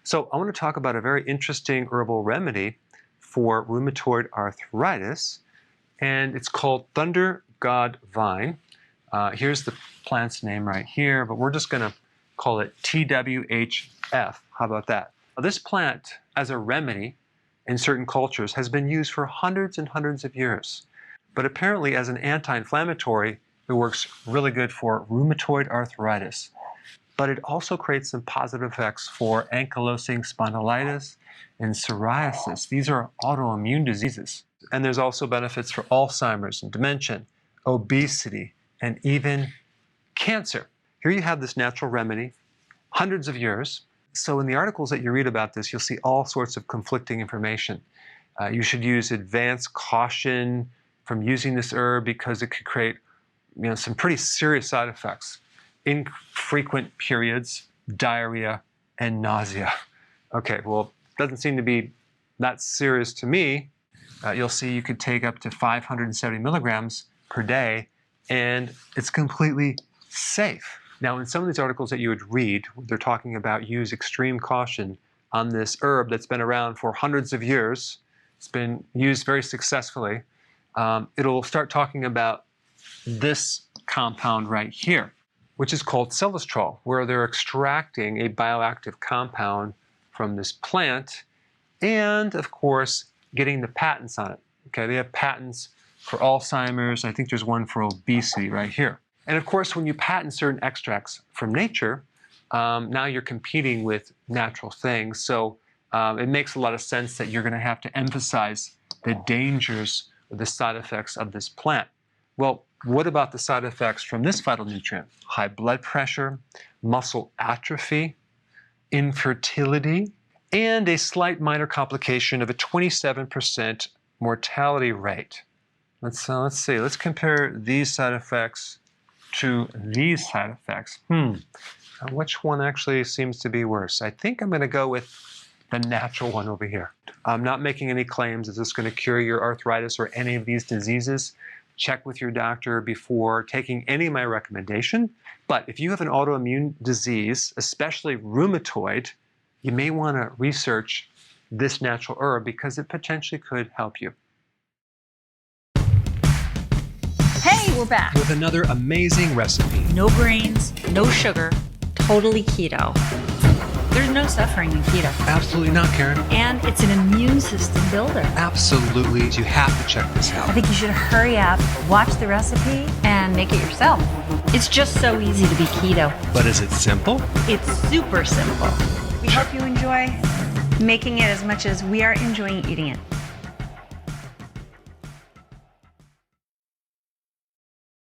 So I want to talk about a very interesting herbal remedy for rheumatoid arthritis, and it's called Thunder God Vine. Here's the plant's name right here, but we're just going to call it TWHF. How about that? This plant, as a remedy in certain cultures, has been used for hundreds and hundreds of years. But apparently, as an anti-inflammatory, it works really good for rheumatoid arthritis. But it also creates some positive effects for ankylosing spondylitis and psoriasis. These are autoimmune diseases. And there's also benefits for Alzheimer's and dementia, obesity, and even cancer. Here you have this natural remedy, hundreds of years. So in the articles that you read about this, you'll see all sorts of conflicting information. You should use advanced caution from using this herb because it could create some pretty serious side effects. Infrequent periods, diarrhea, and nausea. Okay, well, it doesn't seem to be that serious to me. You'll see you could take up to 570 milligrams per day, and it's completely safe. Now, in some of these articles that you would read, they're talking about use extreme caution on this herb that's been around for hundreds of years. It's been used very successfully. It'll start talking about this compound right here, which is called Celastrol, where they're extracting a bioactive compound from this plant and, of course, getting the patents on it. Okay, they have patents for Alzheimer's. I think there's one for obesity right here. And of course, when you patent certain extracts from nature, now you're competing with natural things. So it makes a lot of sense that you're going to have to emphasize the dangers or the side effects of this plant. Well, what about the side effects from this phytonutrient? High blood pressure, muscle atrophy, infertility, and a slight minor complication of a 27% mortality rate. Let's see. Let's compare these side effects to these side effects. Which one actually seems to be worse? I think I'm going to go with the natural one over here. I'm not making any claims that this is going to cure your arthritis or any of these diseases. Check with your doctor before taking any of my recommendation. But if you have an autoimmune disease, especially rheumatoid, you may want to research this natural herb because it potentially could help you. Hey, we're back with another amazing recipe. No grains, no sugar, totally keto. There's no suffering in keto. Absolutely not, Karen. And it's an immune system builder. Absolutely. You have to check this out. I think you should hurry up, watch the recipe, and make it yourself. It's just so easy to be keto. But is it simple? It's super simple. We hope you enjoy making it as much as we are enjoying eating it.